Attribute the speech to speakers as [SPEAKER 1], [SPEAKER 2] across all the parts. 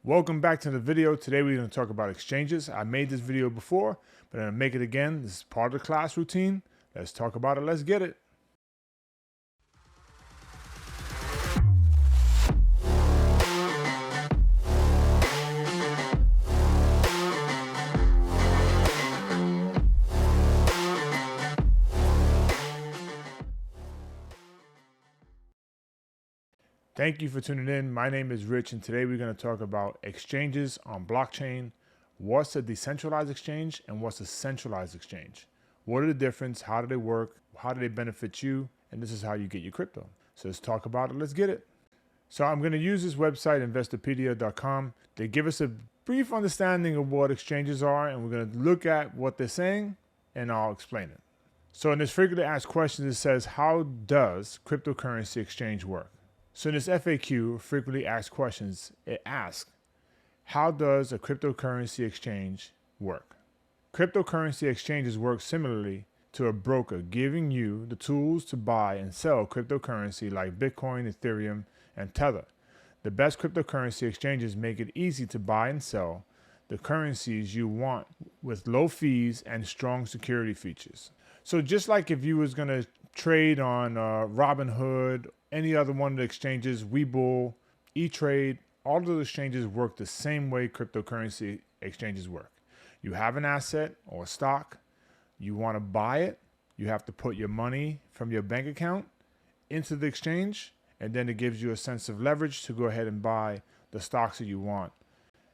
[SPEAKER 1] Welcome back to the video. Today we're going to talk about exchanges. I made this video before, but I'm going to make it again. This is part of the class routine. Let's talk about it. Let's get it. Thank you for tuning in. My name is Rich, and today we're going to talk about exchanges on blockchain. What's a decentralized exchange and what's a centralized exchange? What are the difference? How do they work? How do they benefit you? And this is how you get your crypto. So let's talk about it. Let's get it. So I'm going to use this website, Investoperia.com. They give us a brief understanding of what exchanges are, and we're going to look at what they're saying, and I'll explain it. So in this frequently asked questions, it says, how does cryptocurrency exchange work? So in this FAQ, frequently asked questions, it asks, how does a cryptocurrency exchange work? Cryptocurrency exchanges work similarly to a broker giving you the tools to buy and sell cryptocurrency like Bitcoin, Ethereum, and Tether. The best cryptocurrency exchanges make it easy to buy and sell the currencies you want with low fees and strong security features. So just like if you was going to trade on Robinhood, any other one of the exchanges, Webull, E-Trade, all of those exchanges work the same way cryptocurrency exchanges work. You have an asset or stock, you want to buy it, you have to put your money from your bank account into the exchange, and then it gives you a sense of leverage to go ahead and buy the stocks that you want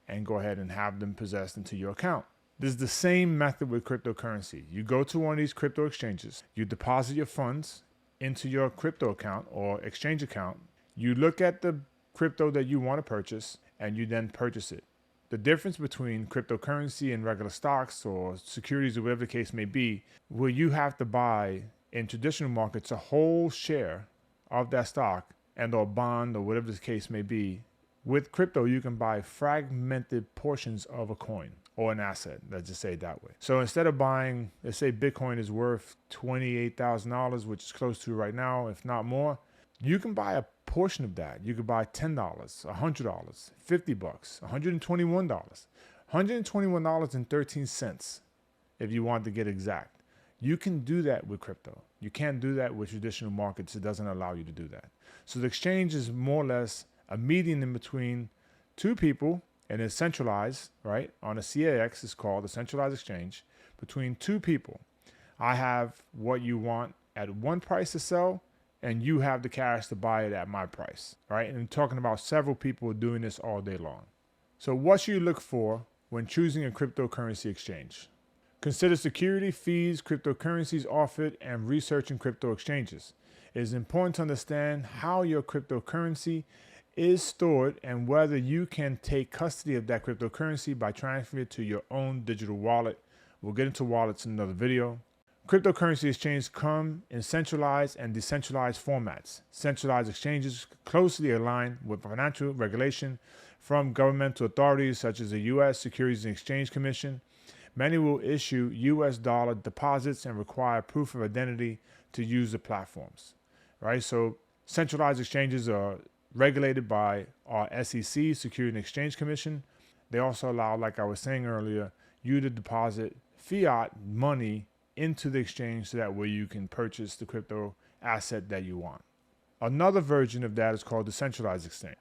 [SPEAKER 1] and go ahead and have them possessed into your account. This is the same method with cryptocurrency. You go to one of these crypto exchanges, you deposit your funds into your crypto account or exchange account. You look at the crypto that you want to purchase and you then purchase it. The difference between cryptocurrency and regular stocks or securities or whatever the case may be, where you have to buy in traditional markets a whole share of that stock and or bond or whatever the case may be. With crypto, you can buy fragmented portions of a coin or an asset, let's just say it that way. So instead of buying, let's say Bitcoin is worth $28,000, which is close to right now, if not more, you can buy a portion of that. You could buy $10, $100, $50, $121, $121.13 if you want to get exact. You can do that with crypto. You can't do that with traditional markets. It doesn't allow you to do that. So the exchange is more or less a median in between two people, and it's centralized, right? On a CAX, it's called a centralized exchange between two people. I have what you want at one price to sell, and you have the cash to buy it at my price, right? And I'm talking about several people doing this all day long. So what should you look for when choosing a cryptocurrency exchange? Consider security, fees, cryptocurrencies offered, and researching crypto exchanges. It is important to understand how your cryptocurrency is stored and whether you can take custody of that cryptocurrency by transferring it to your own digital wallet. We'll get into wallets in another video. Cryptocurrency exchanges come in centralized and decentralized formats. Centralized exchanges closely align with financial regulation from governmental authorities such as the U.S. Securities and Exchange Commission. Many will issue U.S. dollar deposits and require proof of identity to use the platforms, right? So centralized exchanges are regulated by our SEC, Securities and Exchange Commission. They also allow, like I was saying earlier, you to deposit fiat money into the exchange so that way you can purchase the crypto asset that you want. Another version of that is called decentralized exchange.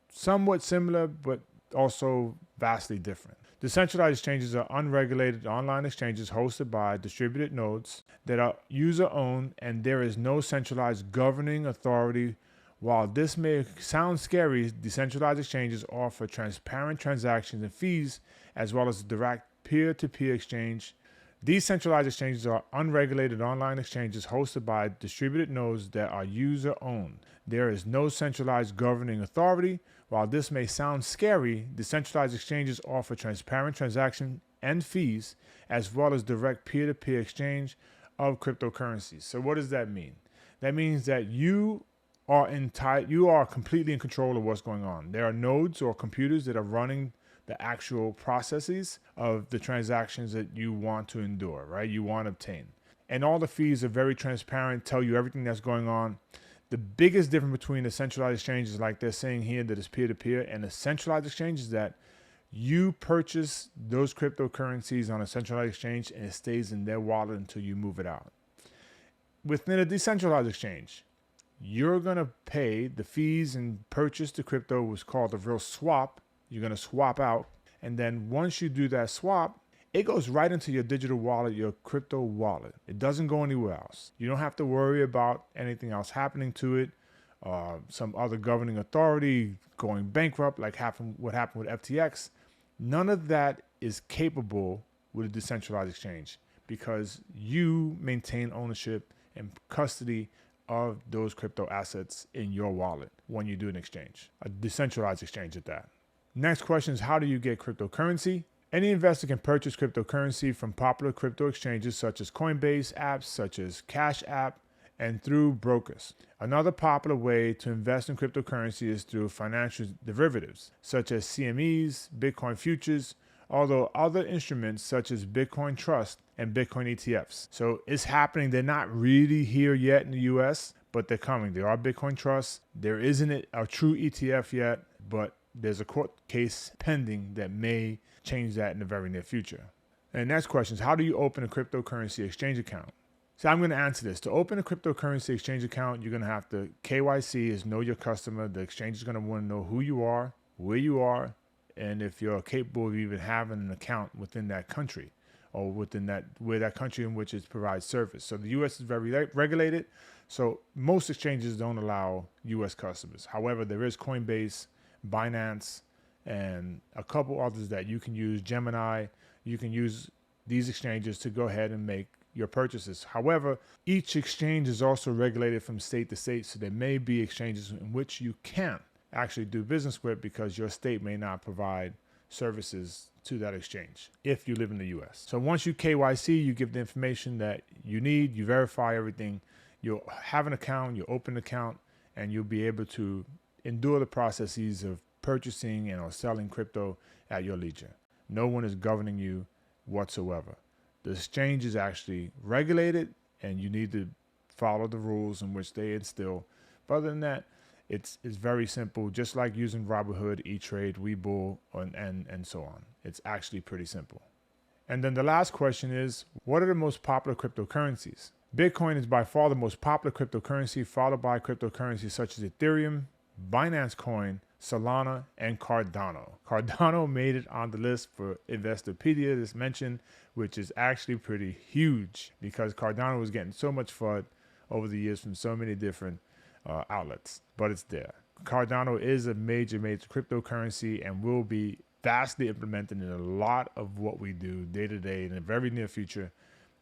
[SPEAKER 1] Somewhat similar, but also vastly different. Decentralized exchanges are unregulated online exchanges hosted by distributed nodes that are user-owned, and there is no centralized governing authority. While this may sound scary, decentralized exchanges offer transparent transactions and fees, as well as direct peer-to-peer exchange. Decentralized exchanges are unregulated online exchanges hosted by distributed nodes that are user-owned. There is no centralized governing authority. While this may sound scary, decentralized exchanges offer transparent transaction and fees, as well as direct peer-to-peer exchange of cryptocurrencies. So what does that mean? That means that you are completely in control of what's going on. There are nodes or computers that are running the actual processes of the transactions that you want to endure, right? You want to obtain. And all the fees are very transparent, tell you everything that's going on. The biggest difference between the centralized exchanges, like they're saying here, that is peer-to-peer, and the centralized exchange is that you purchase those cryptocurrencies on a centralized exchange and it stays in their wallet until you move it out. Within a decentralized exchange, you're going to pay the fees and purchase the crypto, what's called a real swap. You're going to swap out. And then once you do that swap, it goes right into your digital wallet, your crypto wallet. It doesn't go anywhere else. You don't have to worry about anything else happening to it. Some other governing authority going bankrupt, like what happened with FTX. None of that is capable with a decentralized exchange because you maintain ownership and custody of those crypto assets in your wallet when you do an exchange, a decentralized exchange at that. Next question is, how do you get cryptocurrency? Any investor can purchase cryptocurrency from popular crypto exchanges such as Coinbase, apps such as Cash App, and through brokers. Another popular way to invest in cryptocurrency is through financial derivatives such as CMEs, Bitcoin futures, although other instruments such as Bitcoin Trust and Bitcoin ETFs. So it's happening. They're not really here yet in the US, but they're coming. There are Bitcoin trusts. There isn't a true ETF yet, but there's a court case pending that may change that in the very near future. And next question is, how do you open a cryptocurrency exchange account? So I'm going to answer this. To open a cryptocurrency exchange account, you're going to have to KYC, is know your customer. The exchange is going to want to know who you are, where you are, and if you're capable of even having an account within that country or within that country in which it provides service. So the U.S. is very regulated. So most exchanges don't allow U.S. customers. However, there is Coinbase, Binance, and a couple others that you can use. Gemini, you can use these exchanges to go ahead and make your purchases. However, each exchange is also regulated from state to state. So there may be exchanges in which you can't actually do business with because your state may not provide services to that exchange if you live in the US. So once you KYC, you give the information that you need, you verify everything, you'll have an account, you open an account, and you'll be able to endure the processes of purchasing and or selling crypto at your leisure. No one is governing you whatsoever. The exchange is actually regulated and you need to follow the rules in which they instill. But other than that, it's very simple, just like using Robinhood, E-Trade, Webull, and so on. It's actually pretty simple. And then the last question is, what are the most popular cryptocurrencies? Bitcoin is by far the most popular cryptocurrency, followed by cryptocurrencies such as Ethereum, Binance Coin, Solana, and Cardano. Cardano made it on the list for Investoperia, this mentioned, which is actually pretty huge because Cardano was getting so much FUD over the years from so many different outlets, but it's there. Cardano is a major cryptocurrency and will be vastly implemented in a lot of what we do day to day in the very near future.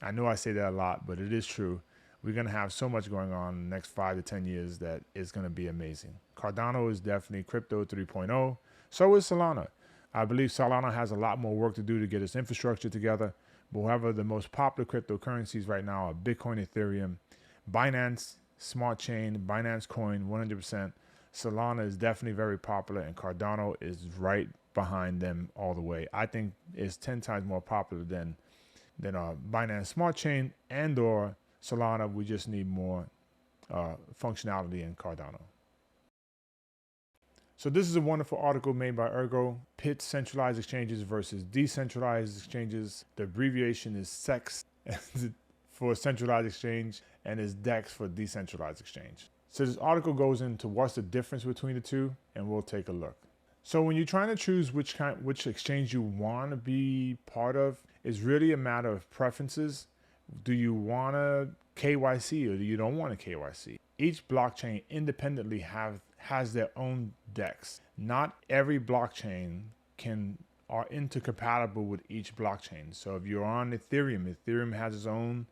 [SPEAKER 1] I know I say that a lot, but it is true. We're going to have so much going on in the next 5 to 10 years that is going to be amazing. Cardano is definitely crypto 3.0. So is Solana. I believe Solana has a lot more work to do to get its infrastructure together. But however, the most popular cryptocurrencies right now are Bitcoin, Ethereum, Binance Smart Chain, Binance Coin, 100%. Solana is definitely very popular, and Cardano is right behind them all the way. I think it's 10 times more popular than Binance Smart Chain and or Solana. We just need more functionality in Cardano. So this is a wonderful article made by Ergo. Pits centralized exchanges versus decentralized exchanges. The abbreviation is CEX for centralized exchange and is DEX for decentralized exchange. So this article goes into what's the difference between the two, and we'll take a look. So when you're trying to choose which exchange you want to be part of, it's really a matter of preferences. Do you want to KYC or do you don't want to KYC? Each blockchain independently has their own DEX. Not every blockchain are intercompatible with each blockchain. So if you're on Ethereum has its own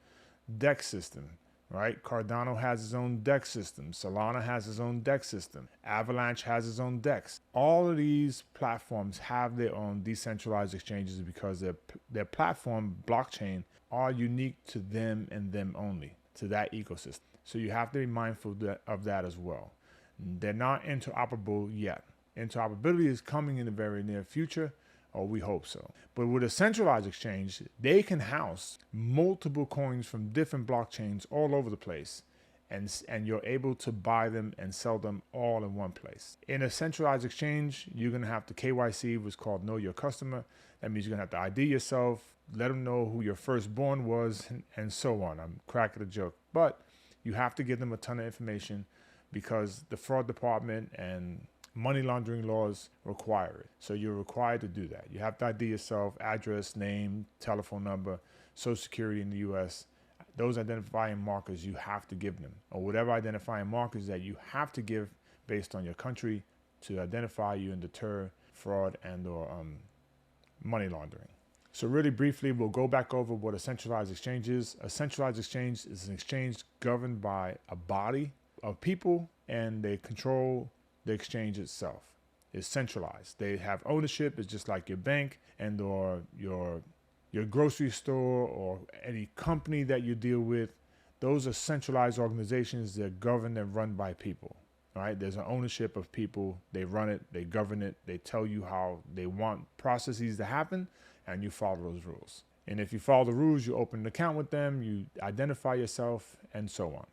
[SPEAKER 1] DEX system, right? Cardano has its own DEX system. Solana has its own DEX system. Avalanche has its own DEX. All of these platforms have their own decentralized exchanges because their platform blockchain are unique to them and them only, to that ecosystem. So you have to be mindful of that as well. They're not interoperable yet. Interoperability is coming in the very near future, or we hope so. But with a centralized exchange, they can house multiple coins from different blockchains all over the place and you're able to buy them and sell them all in one place. In a centralized exchange, you're going to have to KYC, what's called know your customer. That means you're going to have to ID yourself, let them know who your firstborn was, and so on. I'm cracking a joke. But you have to give them a ton of information because the fraud department and money laundering laws require it. So you're required to do that. You have to ID yourself, address, name, telephone number, social security in the US. Those identifying markers you have to give them, or whatever identifying markers that you have to give based on your country to identify you and deter fraud and or money laundering. So really briefly, we'll go back over what a centralized exchange is. A centralized exchange is an exchange governed by a body of people, and they control the exchange itself. It's centralized. They have ownership. It's just like your bank and or your grocery store or any company that you deal with. Those are centralized organizations that are governed and run by people. All right, there's an ownership of people. They run it, they govern it, they tell you how they want processes to happen, and you follow those rules. And if you follow the rules, you open an account with them, you identify yourself, and so on.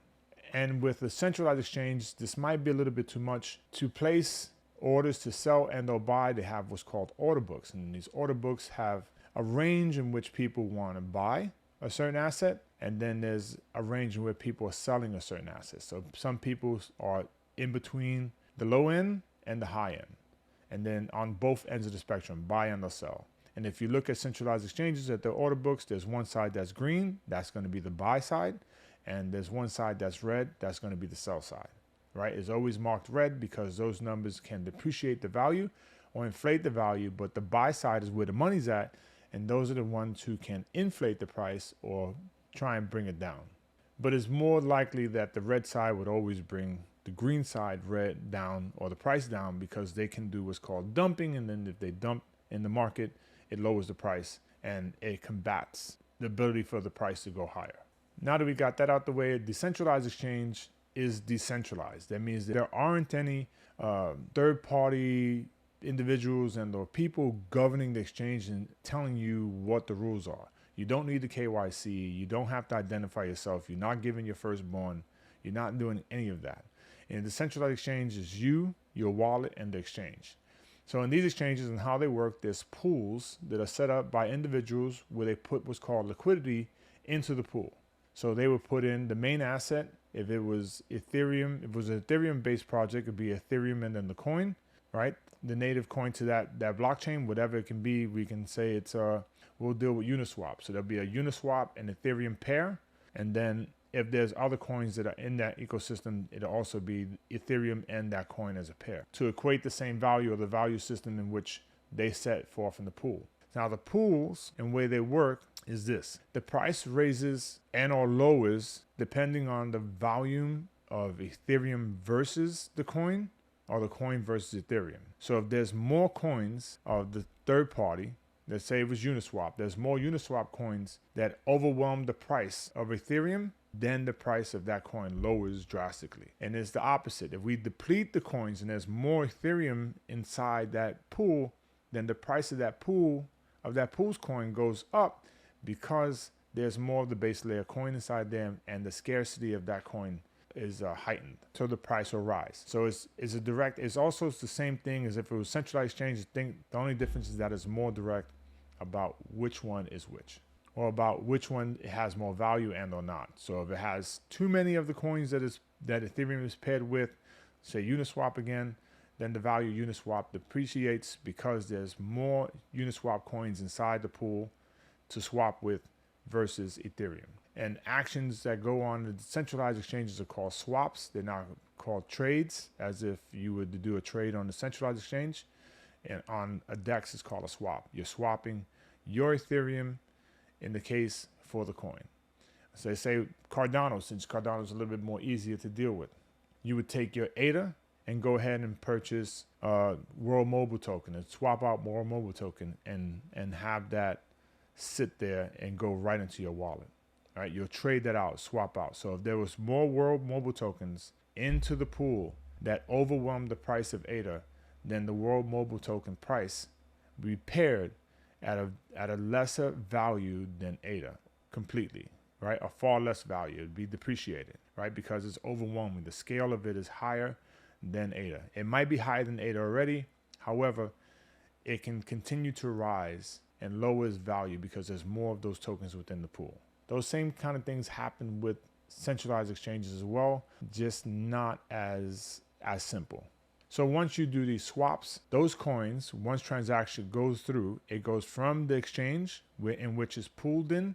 [SPEAKER 1] And with a centralized exchange, this might be a little bit too much. To place orders to sell and or buy, they have what's called order books. And these order books have a range in which people want to buy a certain asset, and then there's a range in where people are selling a certain asset. So some people are in between the low end and the high end, and then on both ends of the spectrum, buy and or sell. And if you look at centralized exchanges at their order books, there's one side that's green, that's going to be the buy side, and there's one side that's red, that's going to be the sell side, right? It's always marked red because those numbers can depreciate the value or inflate the value, but the buy side is where the money's at, and those are the ones who can inflate the price or try and bring it down. But it's more likely that the red side would always bring the green side red down or the price down because they can do what's called dumping, and then if they dump in the market, it lowers the price and it combats the ability for the price to go higher. Now that we got that out the way, a decentralized exchange is decentralized. That means that there aren't any third-party individuals and or people governing the exchange and telling you what the rules are. You don't need the KYC. You don't have to identify yourself. You're not giving your firstborn. You're not doing any of that. And the decentralized exchange is you, your wallet, and the exchange. So in these exchanges and how they work, there's pools that are set up by individuals where they put what's called liquidity into the pool. So they would put in the main asset. If it was Ethereum, if it was an Ethereum-based project, it'd be Ethereum and then the coin, right? The native coin to that blockchain, whatever it can be. We can say it's we'll deal with Uniswap. So there'll be a Uniswap and Ethereum pair, and then if there's other coins that are in that ecosystem, it'll also be Ethereum and that coin as a pair to equate the same value or the value system in which they set forth in the pool. Now the pools and way they work is this. The price raises and or lowers depending on the volume of Ethereum versus the coin or the coin versus Ethereum. So if there's more coins of the third party, let's say it was Uniswap, there's more Uniswap coins that overwhelm the price of Ethereum, then the price of that coin lowers drastically. And it's the opposite. If we deplete the coins and there's more Ethereum inside that pool, then the price of that pool's coin goes up because there's more of the base layer coin inside them and the scarcity of that coin is heightened. So the price will rise. So it's also the same thing as if it was centralized exchange. The only difference is that it's more direct about which one is which, or about which one has more value and or not. So if it has too many of the coins that Ethereum is paired with, say Uniswap again, then the value of Uniswap depreciates because there's more Uniswap coins inside the pool to swap with versus Ethereum. And actions that go on the centralized exchanges are called swaps. They're not called trades, as if you would do a trade on the centralized exchange. And on a DEX, it's called a swap. You're swapping your Ethereum in the case for the coin. So say Cardano, since Cardano is a little bit more easier to deal with. You would take your ADA and go ahead and purchase World Mobile Token and swap out World Mobile Token and have that sit there and go right into your wallet. All right, you'll trade that out, swap out. So if there was more World Mobile Tokens into the pool that overwhelmed the price of ADA, then the World Mobile Token price would be paired at a lesser value than ADA completely. right, or far less value. It'd be depreciated, right, because it's overwhelming. The scale of it is higher than ADA. It might be higher than ADA already. However, it can continue to rise and lower its value because there's more of those tokens within the pool. Those same kind of things happen with centralized exchanges as well, just not as simple. So once you do these swaps, those coins, once transaction goes through, it goes from the exchange in which it's pooled in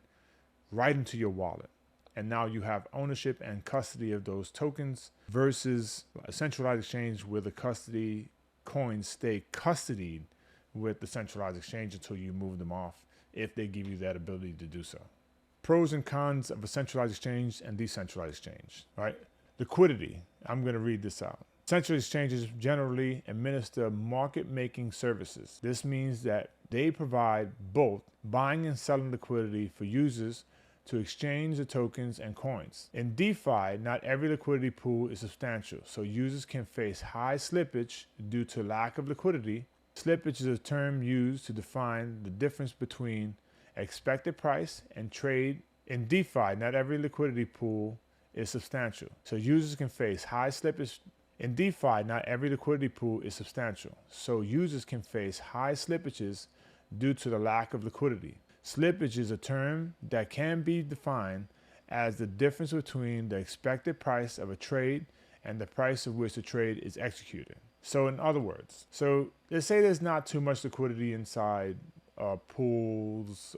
[SPEAKER 1] right into your wallet. And now you have ownership and custody of those tokens versus a centralized exchange where the custody coins stay custodied with the centralized exchange until you move them off, if they give you that ability to do so. Pros and cons of a centralized exchange and decentralized exchange, right? Liquidity. I'm going to read this out. Centralized exchanges generally administer market-making services. This means that they provide both buying and selling liquidity for users to exchange the tokens and coins. In DeFi, not every liquidity pool is substantial, so users can face high slippage due to lack of liquidity. Slippage is a term used to define the difference between expected price and trade. In DeFi, not every liquidity pool is substantial, so users can face high slippage. In DeFi, not every liquidity pool is substantial, so users can face high slippages due to the lack of liquidity. Slippage is a term that can be defined as the difference between the expected price of a trade and the price at which the trade is executed. So in other words, so let's say there's not too much liquidity inside pools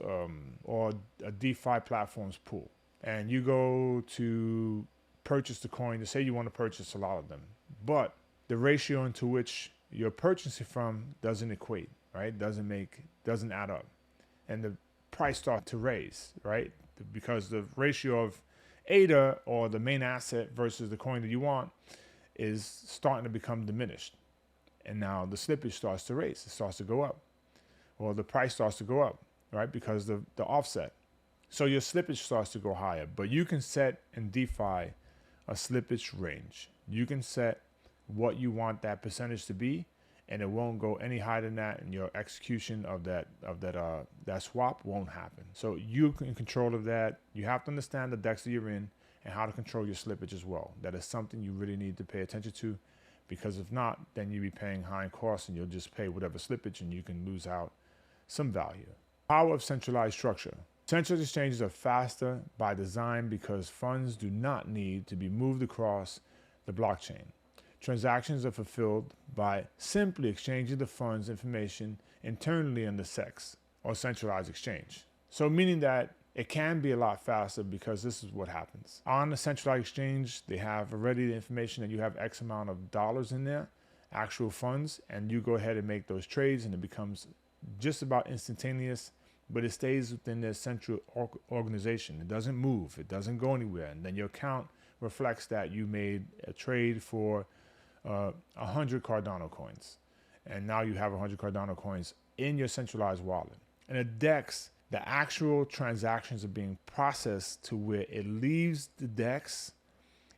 [SPEAKER 1] or a DeFi platform's pool, and you go to purchase the coin. To say you want to purchase a lot of them, but the ratio into which you're purchasing from doesn't equate, right? Doesn't add up, and the price starts to raise, right? Because the ratio of ADA, or the main asset, versus the coin that you want is starting to become diminished. And now the slippage starts to raise. It starts to go up. Or the price starts to go up, right? Because the offset. So your slippage starts to go higher. But you can set in DeFi a slippage range. You can set what you want that percentage to be, and it won't go any higher than that, and your execution of that swap won't happen. So you can control of that. You have to understand the DEX that you're in and how to control your slippage as well. That is something you really need to pay attention to, because if not, then you'll be paying high costs and you'll just pay whatever slippage and you can lose out some value. Power of centralized structure. Centralized exchanges are faster by design because funds do not need to be moved across the blockchain. Transactions are fulfilled by simply exchanging the funds information internally in the CEX, or centralized exchange. So meaning that it can be a lot faster, because this is what happens. On the centralized exchange, they have already the information that you have X amount of dollars in there, actual funds, and you go ahead and make those trades, and it becomes just about instantaneous, but it stays within their central organization. It doesn't move, it doesn't go anywhere, and then your account reflects that you made a trade for 100 Cardano coins, and now you have 100 Cardano coins in your centralized wallet. In a DEX, the actual transactions are being processed to where it leaves the DEX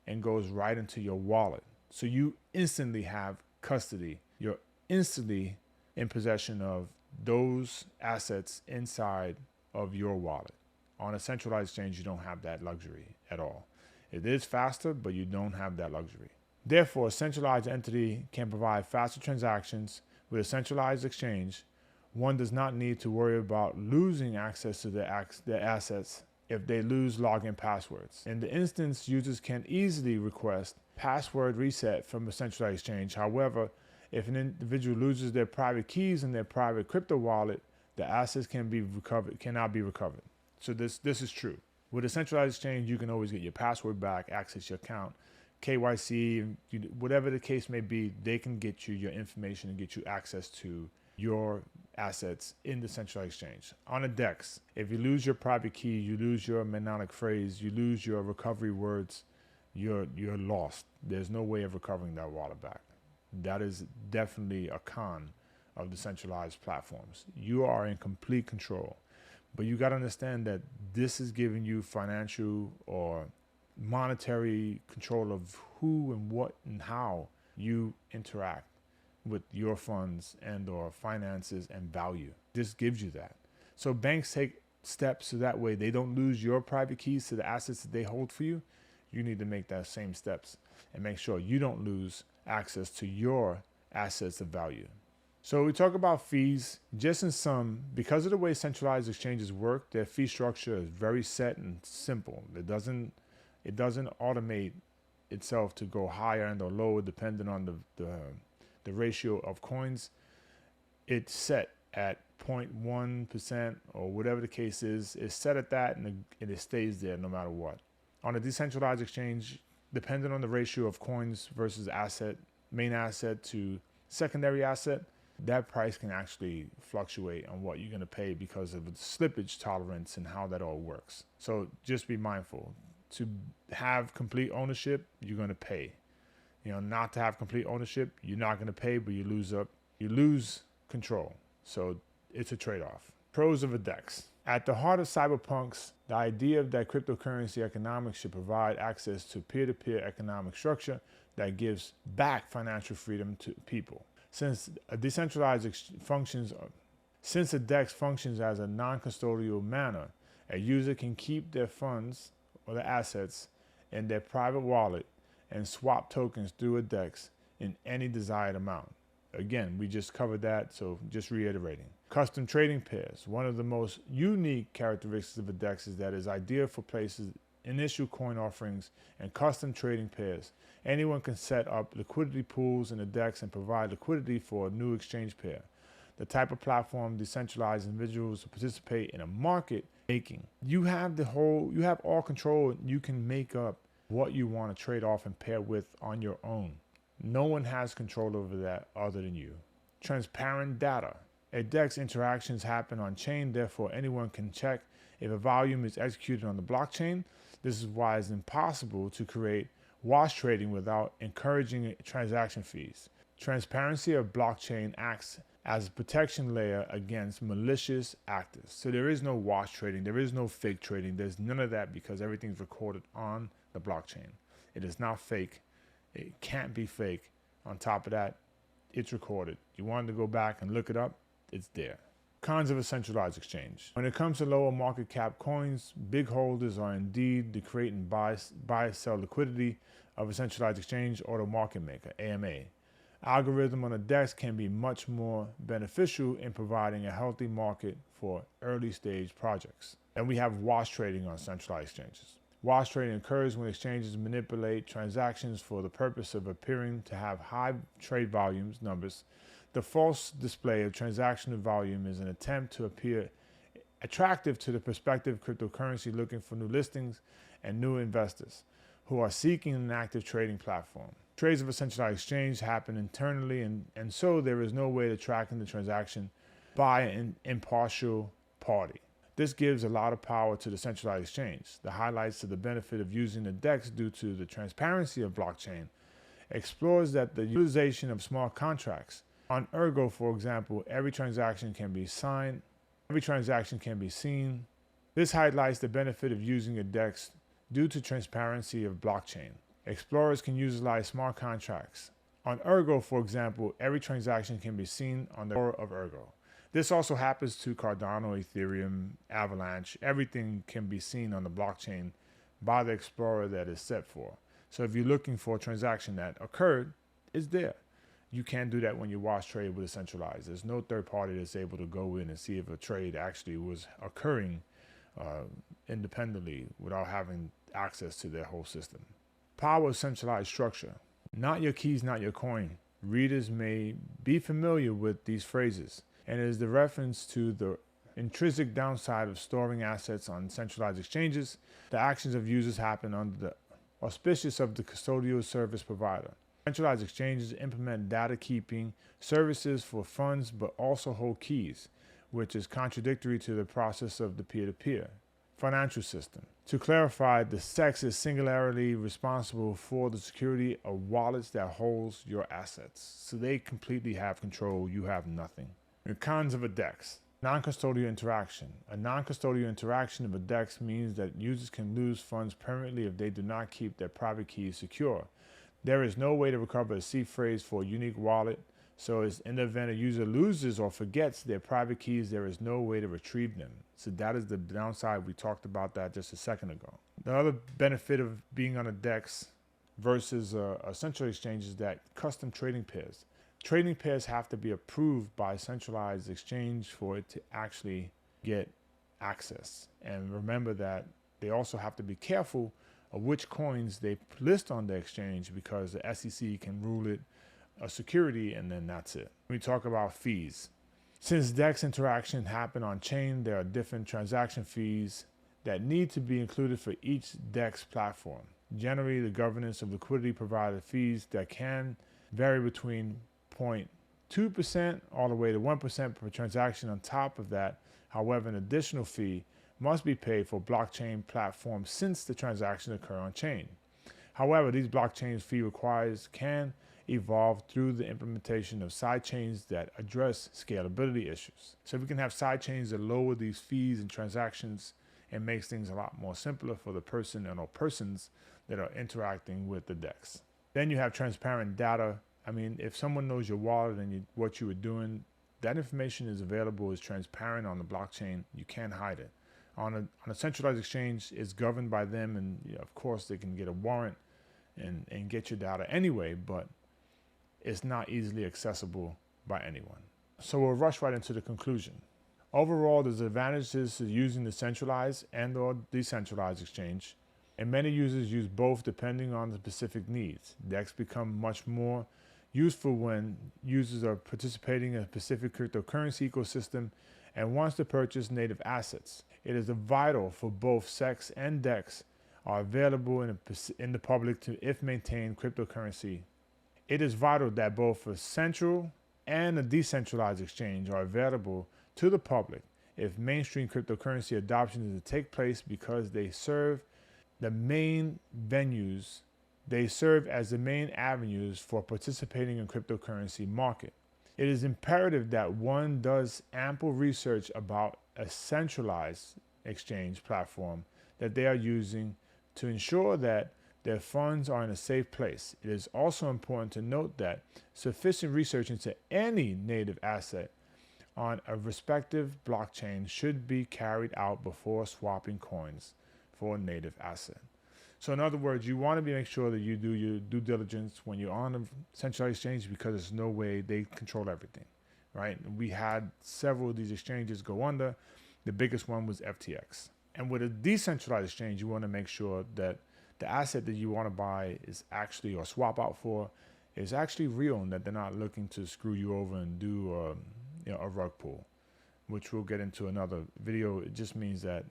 [SPEAKER 1] and goes right into your wallet. So you instantly have custody. You're instantly in possession of those assets inside of your wallet. On a centralized exchange, you don't have that luxury at all. It is faster, but you don't have that luxury. Therefore, a centralized entity can provide faster transactions. With a centralized exchange, one does not need to worry about losing access to their assets if they lose login passwords. In the instance, users can easily request password reset from a centralized exchange. However, if an individual loses their private keys in their private crypto wallet, the assets cannot be recovered. So this is true. With a centralized exchange, you can always get your password back, access your account, KYC, whatever the case may be. They can get you your information and get you access to your assets in the centralized exchange. On a DEX, if you lose your private key, you lose your mnemonic phrase, you lose your recovery words, you're lost. There's no way of recovering that wallet back. That is definitely a con of the centralized platforms. You are in complete control, but you got to understand that this is giving you financial or monetary control of who and what and how you interact with your funds and or finances and value. This gives you that. So banks take steps so that way they don't lose your private keys to the assets that they hold for you. You need to make that same steps and make sure you don't lose access to your assets of value. So we talk about fees. Just in sum, because of the way centralized exchanges work, their fee structure is very set and simple. It doesn't automate itself to go higher and or lower depending on the ratio of coins. It's set at 0.1% or whatever the case is. It's set at that and it stays there no matter what. On a decentralized exchange, depending on the ratio of coins versus main asset to secondary asset, that price can actually fluctuate on what you're going to pay because of the slippage tolerance and how that all works. So just be mindful. To have complete ownership, you're going to pay. Not to have complete ownership, you're not going to pay, but you lose control. So it's a trade-off. Pros of a DEX. At the heart of cyberpunks, the idea that cryptocurrency economics should provide access to peer-to-peer economic structure that gives back financial freedom to people. Since a DEX functions as a non-custodial manner, a user can keep their funds or their assets in their private wallet and swap tokens through a DEX in any desired amount. Again, we just covered that, so just reiterating. Custom trading pairs. One of the most unique characteristics of a DEX is that it's ideal for places initial coin offerings and custom trading pairs. Anyone can set up liquidity pools in a DEX and provide liquidity for a new exchange pair. The type of platform decentralized individuals to participate in a market making. You have all control. You can make up what you want to trade off and pair with on your own. No one has control over that other than you. Transparent data. A DEX interactions happen on chain, therefore anyone can check if a volume is executed on the blockchain. This is why it's impossible to create wash trading without encouraging transaction fees. Transparency of blockchain acts as a protection layer against malicious actors. So there is no wash trading, there is no fake trading, there's none of that because everything's recorded on the blockchain. It is not fake. It can't be fake. On top of that, it's recorded. You wanted to go back and look it up, it's there. Cons of a centralized exchange. When it comes to lower market cap coins, big holders are indeed the create and buy sell liquidity of a centralized exchange or the market maker, AMA. Algorithm on a DEX can be much more beneficial in providing a healthy market for early stage projects. And we have wash trading on centralized exchanges. Wash trading occurs when exchanges manipulate transactions for the purpose of appearing to have high trade volumes numbers. The false display of transactional volume is an attempt to appear attractive to the prospective cryptocurrency looking for new listings and new investors who are seeking an active trading platform. Trades of a centralized exchange happen internally, and so there is no way to track the transaction by an impartial party. This gives a lot of power to the centralized exchange. The highlights to the benefit of using the DEX due to the transparency of blockchain explores that the utilization of smart contracts. On Ergo, for example, every transaction can be seen. This highlights the benefit of using a DEX due to transparency of blockchain. Explorers can utilize smart contracts. On Ergo, for example, every transaction can be seen on the core of Ergo. This also happens to Cardano, Ethereum, Avalanche. Everything can be seen on the blockchain by the explorer that is set for. So if you're looking for a transaction that occurred, it's there. You can't do that when you wash trade with a centralized. There's no third party that's able to go in and see if a trade actually was occurring independently without having access to their whole system. Power of centralized structure. Not your keys, not your coin. Readers may be familiar with these phrases, and it is the reference to the intrinsic downside of storing assets on centralized exchanges. The actions of users happen under the auspices of the custodial service provider. Centralized exchanges implement data keeping services for funds but also hold keys, which is contradictory to the process of the peer-to-peer financial system. To clarify, the CEX is singularly responsible for the security of wallets that holds your assets. So they completely have control, you have nothing. The cons of a DEX. Non-custodial interaction. A non-custodial interaction of a DEX means that users can lose funds permanently if they do not keep their private keys secure. There is no way to recover a seed phrase for a unique wallet So it's in the event a user loses or forgets their private keys, there is no way to retrieve them. So that is the downside. We talked about that just a second ago. The other benefit of being on a DEX versus a central exchange is that custom trading pairs. Trading pairs have to be approved by a centralized exchange for it to actually get access. And remember that they also have to be careful of which coins they list on the exchange, because the SEC can rule it a security and then that's it. We talk about fees. Since DEX interaction happen on chain, there are different transaction fees that need to be included for each DEX platform. Generally, the governance of liquidity provided fees that can vary between 0.2% all the way to 1% per transaction. On top of that, however, an additional fee must be paid for blockchain platforms since the transactions occur on chain. However, these blockchain fee requirements can evolve through the implementation of side chains that address scalability issues. So we can have side chains that lower these fees and transactions and makes things a lot more simpler for the person and or persons that are interacting with the DEX. Then you have transparent data. I mean, if someone knows your wallet and what you were doing, that information is available, is transparent on the blockchain. You can't hide it. On a centralized exchange, it's governed by them, and of course they can get a warrant and get your data anyway, but it's not easily accessible by anyone. So we'll rush right into the conclusion. Overall, there's advantages to using the centralized and or decentralized exchange, and many users use both depending on the specific needs. DEX become much more useful when users are participating in a specific cryptocurrency ecosystem and wants to purchase native assets. It is vital for both CEX and DEX are available in the public to if maintain cryptocurrency. It is vital that both a central and a decentralized exchange are available to the public if mainstream cryptocurrency adoption is to take place, because they serve the main venues. They serve as the main avenues for participating in cryptocurrency market. It is imperative that one does ample research about a centralized exchange platform that they are using to ensure that their funds are in a safe place. It is also important to note that sufficient research into any native asset on a respective blockchain should be carried out before swapping coins for a native asset. So in other words, you want to make sure that you do your due diligence when you're on a centralized exchange, because there's no way they control everything, right? We had several of these exchanges go under. The biggest one was FTX. And with a decentralized exchange, you want to make sure that the asset that you want to buy is actually, or swap out for, is actually real, and that they're not looking to screw you over and do a rug pull, which we'll get into another video. It just means that,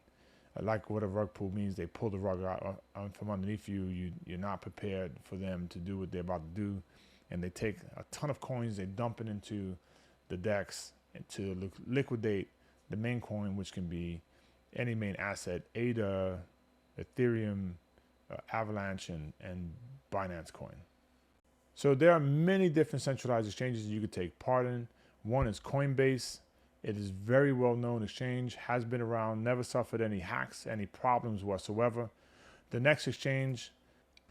[SPEAKER 1] like what a rug pull means, they pull the rug out from underneath you. You're not prepared for them to do what they're about to do, and they take a ton of coins, they dump it into the DEX to liquidate the main coin, which can be any main asset, ADA, Ethereum, Avalanche, and Binance Coin. So there are many different centralized exchanges you could take part in. One is Coinbase. It is very well-known exchange, has been around, never suffered any hacks, any problems whatsoever. The next exchange,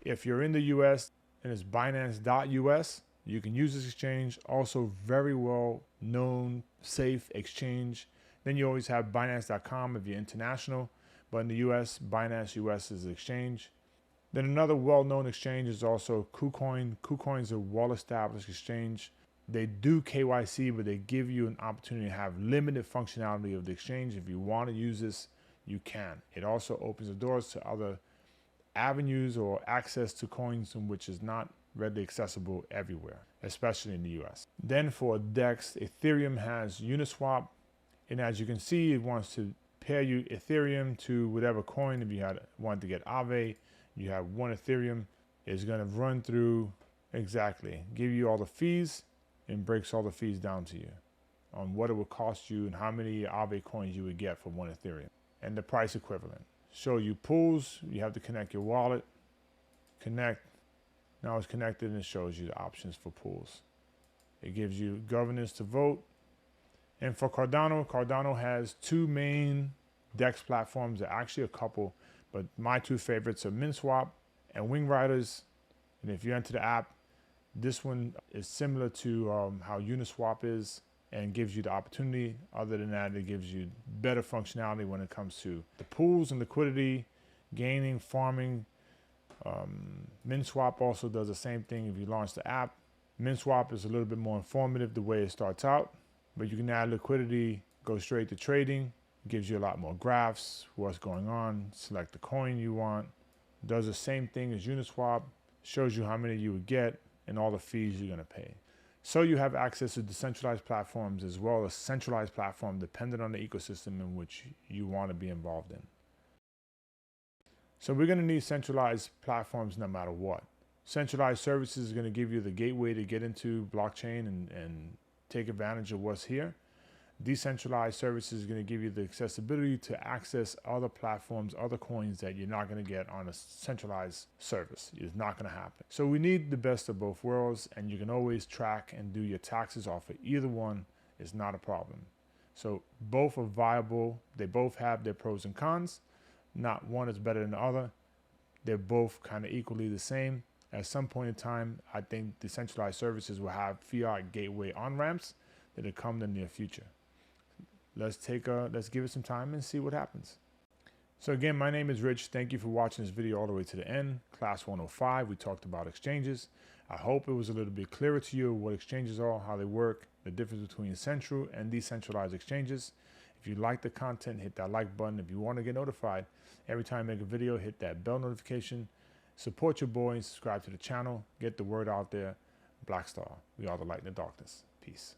[SPEAKER 1] if you're in the US, and it's Binance.us, you can use this exchange. Also very well-known, safe exchange. Then you always have Binance.com if you're international, but in the US, Binance US is the exchange. Then another well-known exchange is also KuCoin. KuCoin is a well-established exchange. They do KYC, but they give you an opportunity to have limited functionality of the exchange. If you want to use this, you can. It also opens the doors to other avenues or access to coins, which is not readily accessible everywhere, especially in the US. Then for DEX, Ethereum has Uniswap. And as you can see, it wants to pair you Ethereum to whatever coin. If you wanted to get Aave, you have one Ethereum. It's going to run through, exactly, give you all the fees and breaks all the fees down to you on what it would cost you and how many Aave coins you would get for one Ethereum. And the price equivalent. Show you pools. You have to connect your wallet. Connect. Now it's connected and it shows you the options for pools. It gives you governance to vote. And for Cardano, Cardano has two main DEX platforms. There are actually a couple, but my two favorites are MinSwap and Wing Riders. And if you enter the app, This one is similar to how Uniswap is and gives you the opportunity. Other than that, it gives you better functionality when it comes to the pools and liquidity, gaining, farming. MinSwap also does the same thing if you launch the app. MinSwap is a little bit more informative the way it starts out, but you can add liquidity, go straight to trading. It gives you a lot more graphs, what's going on, select the coin you want. It does the same thing as Uniswap, shows you how many you would get and all the fees you're going to pay. So you have access to decentralized platforms as well as centralized platform depending on the ecosystem in which you want to be involved in. So we're going to need centralized platforms no matter what. Centralized services is going to give you the gateway to get into blockchain and take advantage of what's here. Decentralized services is going to give you the accessibility to access other platforms, other coins that you're not going to get on a centralized service. It's not going to happen. So we need the best of both worlds, and you can always track and do your taxes off of either one. Is not a problem. So both are viable. They both have their pros and cons. Not one is better than the other. They're both kind of equally the same. At some point in time, I think decentralized services will have fiat gateway on-ramps that will come in the near future. Let's give it some time and see what happens. So again, my name is Rich. Thank you for watching this video all the way to the end. Class 105, we talked about exchanges. I hope it was a little bit clearer to you what exchanges are, how they work, the difference between central and decentralized exchanges. If you like the content, hit that like button. If you want to get notified every time I make a video, hit that bell notification. Support your boy and subscribe to the channel. Get the word out there. Black Star, we are the light in the darkness. Peace.